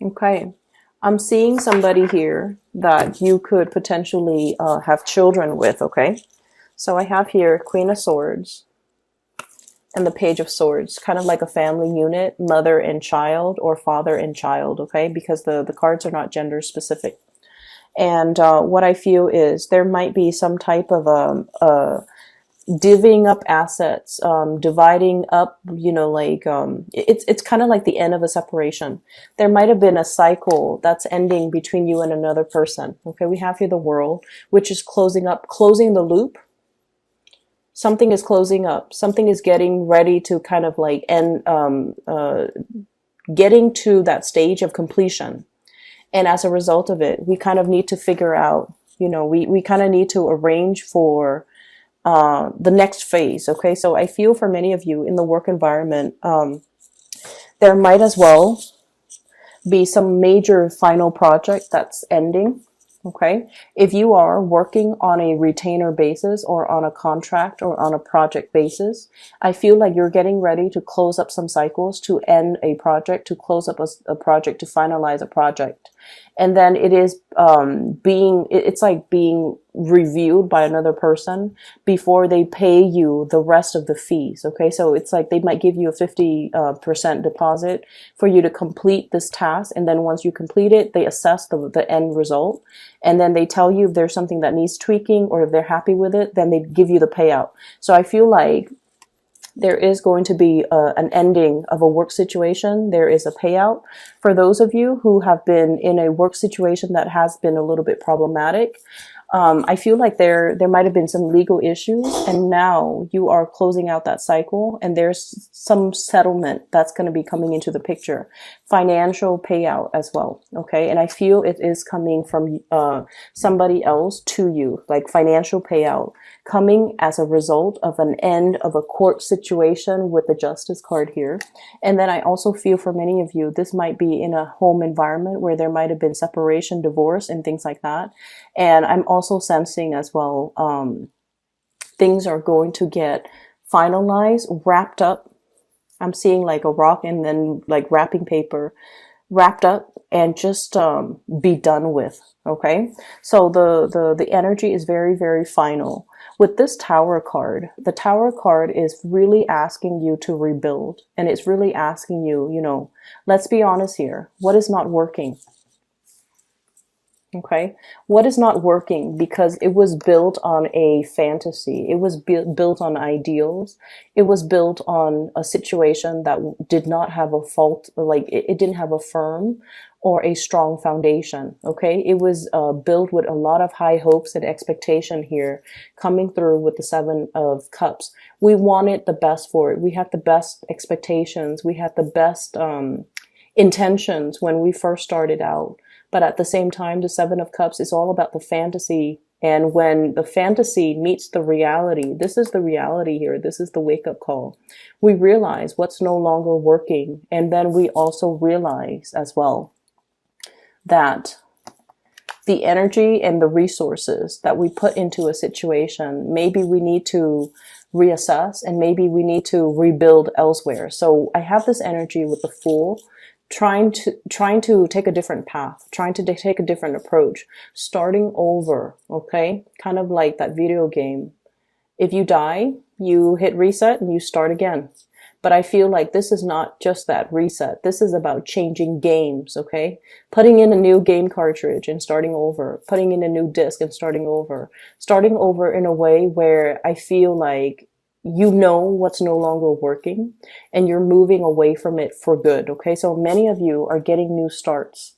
Okay. I'm seeing somebody here that you could potentially have children with, okay? So I have here Queen of Swords and the Page of Swords, kind of like a family unit, mother and child or father and child, okay? Because the cards are not gender specific. And what I feel is there might be some type of divvying up assets, dividing up, it's kind of like the end of a separation. There might have been a cycle that's ending between you and another person. Okay, we have here the World, which is closing up, closing the loop. Something is closing up. Something is getting ready to kind of like end, getting to that stage of completion. And as a result of it, we kind of need to figure out, we kind of need to arrange for the next phase. Okay, so I feel for many of you in the work environment, there might as well be some major final project that's ending. Okay, if you are working on a retainer basis or on a contract or on a project basis, I feel like you're getting ready to close up some cycles, to end a project, to close up a project, to finalize a project. And then it is it's like being reviewed by another person before they pay you the rest of the fees. Okay, so it's like they might give you a 50% deposit for you to complete this task, and then once you complete it, they assess the end result, and then they tell you if there's something that needs tweaking, or if they're happy with it, then they give you the payout. So I feel like there is going to be an ending of a work situation. There is a payout for those of you who have been in a work situation that has been a little bit problematic. I feel like there might have been some legal issues, and now you are closing out that cycle, and there's some settlement that's going to be coming into the picture. Financial payout as well, okay? And I feel it is coming from somebody else to you, like financial payout coming as a result of an end of a court situation with the Justice card here. And then I also feel for many of you, this might be in a home environment where there might have been separation, divorce, and things like that. And I'm also sensing as well, things are going to get finalized, wrapped up. I'm seeing like a rock and then like wrapping paper wrapped up and just be done with. Okay, so the energy is very, very final. With this Tower card, the Tower card is really asking you to rebuild, and it's really asking you, let's be honest here, what is not working? Okay, what is not working? Because it was built on a fantasy. It was built on ideals. It was built on a situation that did not have a fault, like it didn't have a firm or a strong foundation. Okay, it was built with a lot of high hopes and expectation here, coming through with the Seven of Cups. We wanted the best for it. We had the best expectations. We had the best intentions when we first started out. But at the same time, the Seven of Cups is all about the fantasy. And when the fantasy meets the reality, this is the reality here. This is the wake-up call. We realize what's no longer working. And then we also realize as well that the energy and the resources that we put into a situation, maybe we need to reassess, and maybe we need to rebuild elsewhere. So I have this energy with the Fool, trying to take a different path, trying to take a different approach, starting over. Okay, kind of like that video game. If you die, you hit reset and you start again. But I feel like this is not just that reset. This is about changing games, okay? Putting in a new game cartridge and starting over, putting in a new disc and starting over in a way where I feel like you know what's no longer working and you're moving away from it for good. Okay, so many of you are getting new starts.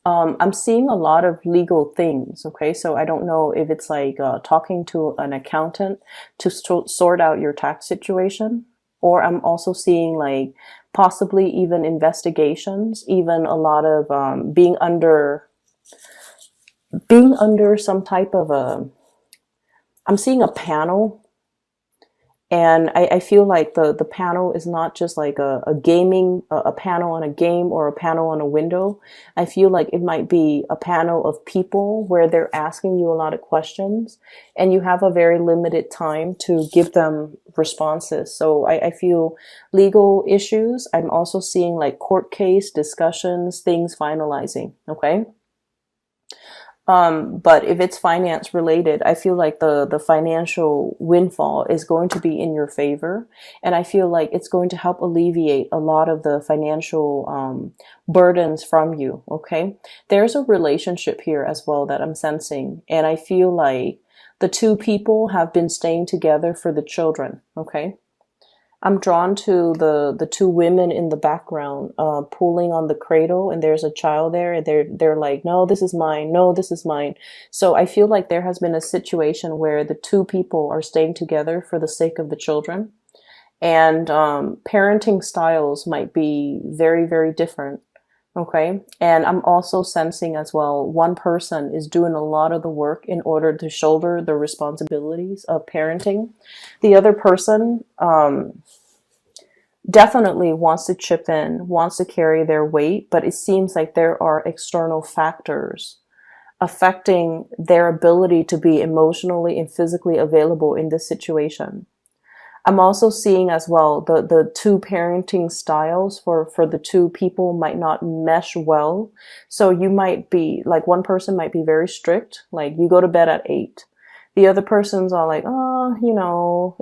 I'm seeing a lot of legal things. Okay, so I don't know if it's like talking to an accountant to sort out your tax situation, or I'm also seeing like possibly even investigations, even a lot of being under some type of I'm seeing a panel. And I feel like the panel is not just like a gaming, a panel on a game or a panel on a window. I feel like it might be a panel of people where they're asking you a lot of questions and you have a very limited time to give them responses. So I feel legal issues. I'm also seeing like court case discussions, things finalizing. Okay. But if it's finance related, I feel like the financial windfall is going to be in your favor. And I feel like it's going to help alleviate a lot of the financial burdens from you. Okay. There's a relationship here as well that I'm sensing. And I feel like the two people have been staying together for the children. Okay. I'm drawn to the two women in the background, pulling on the cradle, and there's a child there, and they're like, no, this is mine, no, this is mine. So I feel like there has been a situation where the two people are staying together for the sake of the children, and parenting styles might be very, very different. Okay. And I'm also sensing as well, one person is doing a lot of the work in order to shoulder the responsibilities of parenting. The other person, definitely wants to chip in, wants to carry their weight, but it seems like there are external factors affecting their ability to be emotionally and physically available in this situation. I'm also seeing as well the two parenting styles for the two people might not mesh well. So you might be like, one person might be very strict, like you go to bed at 8. The other person's all like, oh,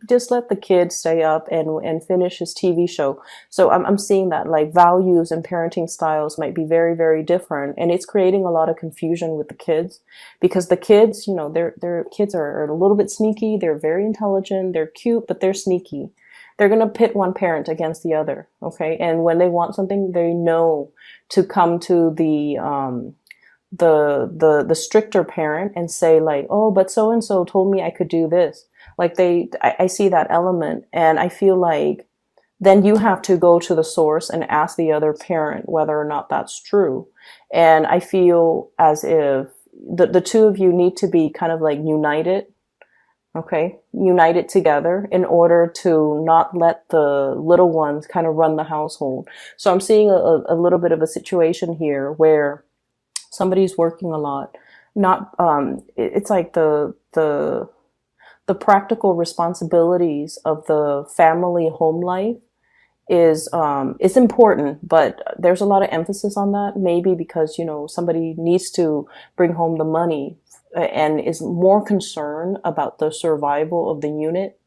just let the kid stay up and finish his TV show. So I'm seeing that like values and parenting styles might be very, very different. And it's creating a lot of confusion with the kids because the kids, their kids are a little bit sneaky. They're very intelligent. They're cute, but they're sneaky. They're going to pit one parent against the other. Okay. And when they want something, they know to come to the stricter parent and say like, oh, but so and so told me I could do this. Like I see that element, and I feel like then you have to go to the source and ask the other parent whether or not that's true. And I feel as if the two of you need to be kind of like united. Okay, united together in order to not let the little ones kind of run the household. So I'm seeing a little bit of a situation here where somebody's working a lot. Not it's like the practical responsibilities of the family home life is important, but there's a lot of emphasis on that. Maybe because somebody needs to bring home the money and is more concerned about the survival of the unit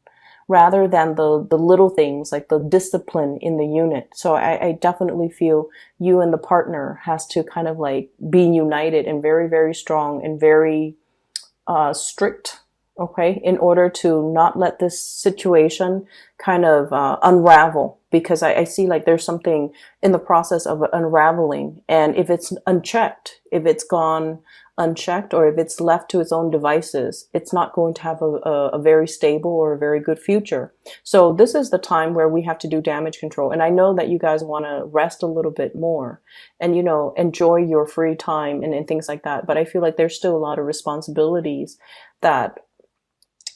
rather than the little things like the discipline in the unit. So I definitely feel you and the partner has to kind of like be united and very, very strong and very strict, okay, in order to not let this situation kind of unravel, because I see like there's something in the process of unraveling. And if it's unchecked, if it's gone unchecked, or if it's left to its own devices, it's not going to have a very stable or a very good future. So this is the time where we have to do damage control. And I know that you guys want to rest a little bit more and, enjoy your free time and things like that. But I feel like there's still a lot of responsibilities that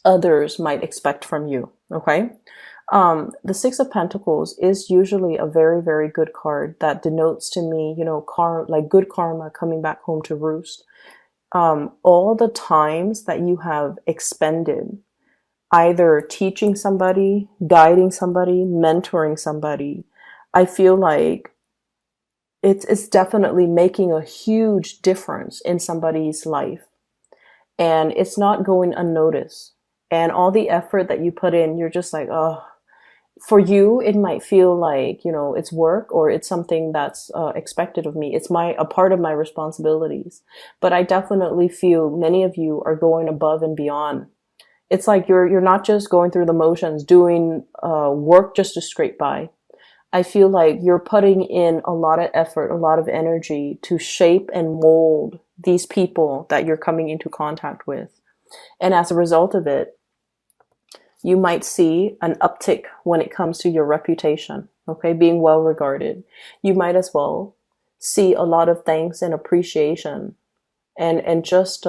others might expect from you. Okay. The Six of Pentacles is usually a very, very good card that denotes to me, like good karma coming back home to roost. All the times that you have expended either teaching somebody, guiding somebody, mentoring somebody, I feel like it's definitely making a huge difference in somebody's life. And it's not going unnoticed. And all the effort that you put in, you're just like, oh, for you, it might feel like, it's work or it's something that's expected of me. It's a part of my responsibilities. But I definitely feel many of you are going above and beyond. It's like you're not just going through the motions, doing work just to scrape by. I feel like you're putting in a lot of effort, a lot of energy to shape and mold these people that you're coming into contact with. And as a result of it, you might see an uptick when it comes to your reputation, okay, being well regarded. You might as well see a lot of thanks and appreciation and just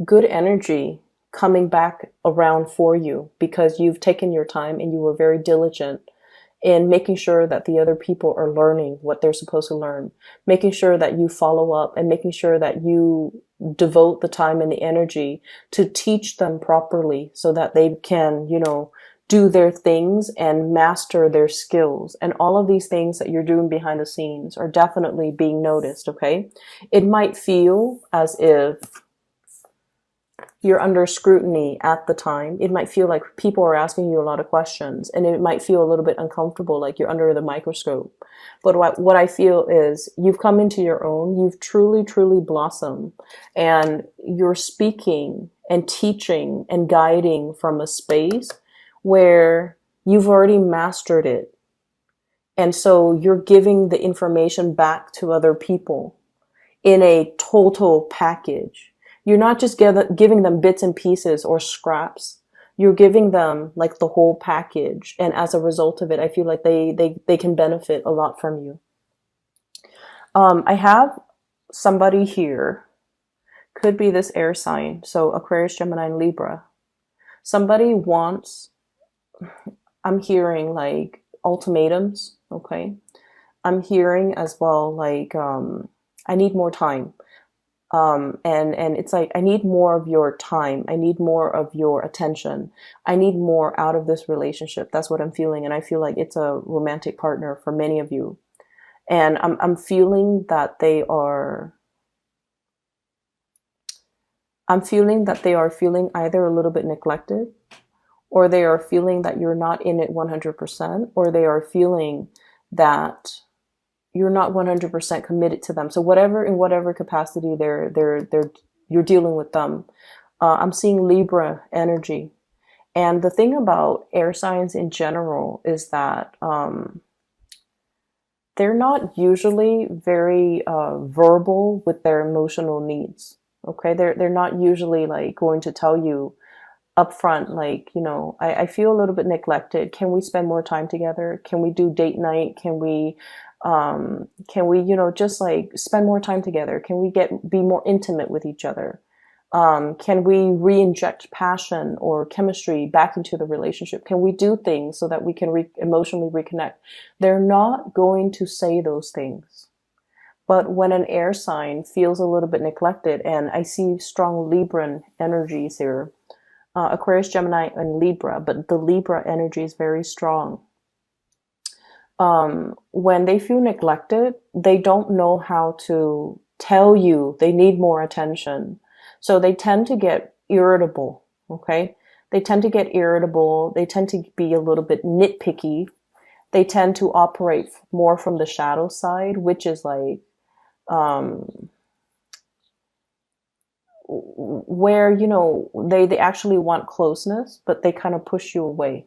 good energy coming back around for you because you've taken your time and you were very diligent in making sure that the other people are learning what they're supposed to learn, making sure that you follow up and making sure that you devote the time and the energy to teach them properly so that they can, do their things and master their skills. And all of these things that you're doing behind the scenes are definitely being noticed, okay? It might feel as if you're under scrutiny at the time. It might feel like people are asking you a lot of questions, and it might feel a little bit uncomfortable, like you're under the microscope. But what I feel is you've come into your own, you've truly, truly blossomed, and you're speaking and teaching and guiding from a space where you've already mastered it. And so you're giving the information back to other people in a total package. You're not just giving them bits and pieces or scraps. You're giving them like the whole package. And as a result of it, I feel like they can benefit a lot from you. I have somebody here, could be this air sign. So Aquarius, Gemini, and Libra. Somebody wants, I'm hearing like ultimatums. Okay. I'm hearing as well, like, I need more time. And it's like, I need more of your time. I need more of your attention. I need more out of this relationship. That's what I'm feeling. And I feel like it's a romantic partner for many of you. And I'm feeling that I'm feeling that they are feeling either a little bit neglected, or they are feeling that you're not in it 100%, or they are feeling that you're not 100% committed to them. So in whatever capacity you're dealing with them. I'm seeing Libra energy. And the thing about air signs in general is that they're not usually very verbal with their emotional needs. Okay, they're not usually like going to tell you upfront, like, I feel a little bit neglected. Can we spend more time together? Can we do date night? Can we just like spend more time together? Can we be more intimate with each other? Can we re-inject passion or chemistry back into the relationship? Can we do things so that we can emotionally reconnect? They're not going to say those things. But when an air sign feels a little bit neglected, and I see strong Libran energies here, Aquarius, Gemini, and Libra, but the Libra energy is very strong. When they feel neglected, they don't know how to tell you they need more attention. So they tend to get irritable, okay? They tend to get irritable. They tend to be a little bit nitpicky. They tend to operate more from the shadow side, which is like, where, they actually want closeness, but they kind of push you away.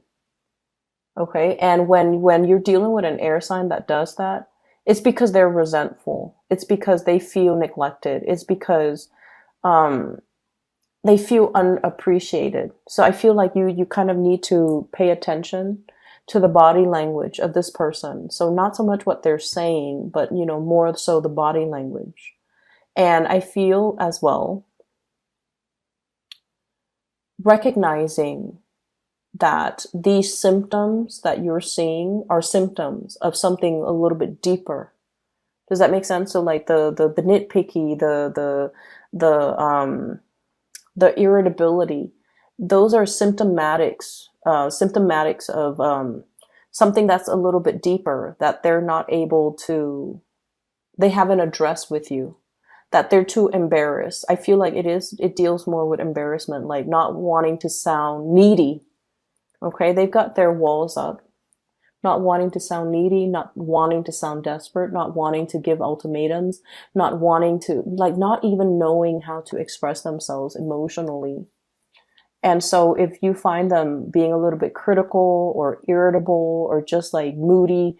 Okay. And when you're dealing with an air sign that does that, it's because they're resentful. It's because they feel neglected. It's because, they feel unappreciated. So I feel like you kind of need to pay attention to the body language of this person. So not so much what they're saying, but, more so the body language. And I feel as well, recognizing that these symptoms that you're seeing are symptoms of something a little bit deeper. Does that make sense? So like the nitpicky, the irritability, those are symptomatics of something that's a little bit deeper, that they haven't addressed with you, that they're too embarrassed. I feel like it deals more with embarrassment, like not wanting to sound needy. Okay, they've got their walls up, not wanting to sound needy, not wanting to sound desperate, not wanting to give ultimatums, not wanting to, like, not even knowing how to express themselves emotionally. And so if you find them being a little bit critical or irritable or just like moody,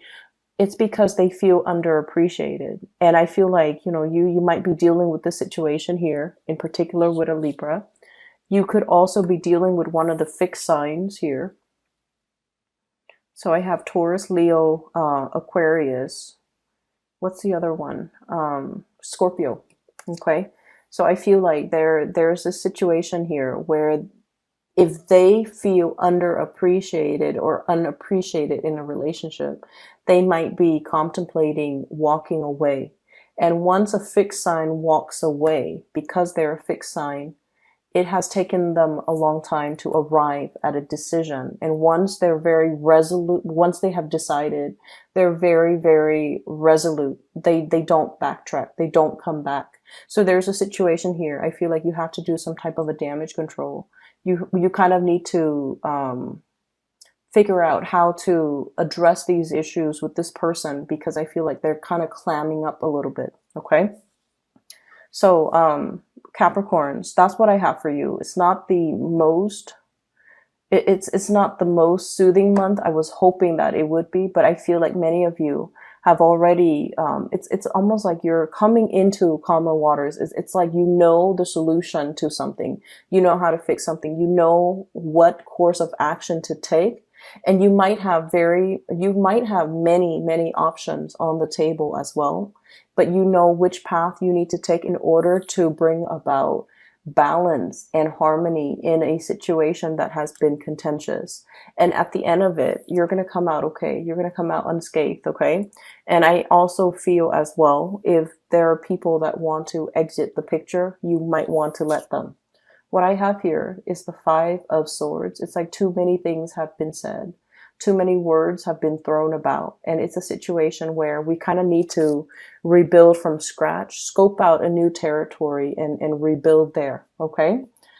it's because they feel underappreciated. And I feel like, you might be dealing with this situation here, in particular with a Libra. You could also be dealing with one of the fixed signs here. So I have Taurus, Leo, Aquarius. What's the other one? Scorpio. Okay. So I feel like there's a situation here where if they feel underappreciated or unappreciated in a relationship, they might be contemplating walking away. And once a fixed sign walks away, because they're a fixed sign, it has taken them a long time to arrive at a decision. And once they're very resolute, once they have decided, they're very, very resolute. They don't backtrack. They don't come back. So there's a situation here. I feel like you have to do some type of a damage control. You kind of need to figure out how to address these issues with this person, because I feel like they're kind of clamming up a little bit. Okay. So, Capricorns, that's what I have for you. It's not the most, it's not the most soothing month. I was hoping that it would be, but I feel like many of you have already, it's almost like you're coming into calmer waters. It's like, you know, the solution to something, you know how to fix something, you know what course of action to take. And you might have many, many options on the table as well, but you know which path you need to take in order to bring about balance and harmony in a situation that has been contentious. And at the end of it, you're going to come out okay. You're going to come out unscathed, okay? And I also feel as well, if there are people that want to exit the picture, you might want to let them. What I have here is the Five of Swords. It's like too many things have been said. Too many words have been thrown about. And it's a situation where we kind of need to rebuild from scratch, scope out a new territory and rebuild there. Okay.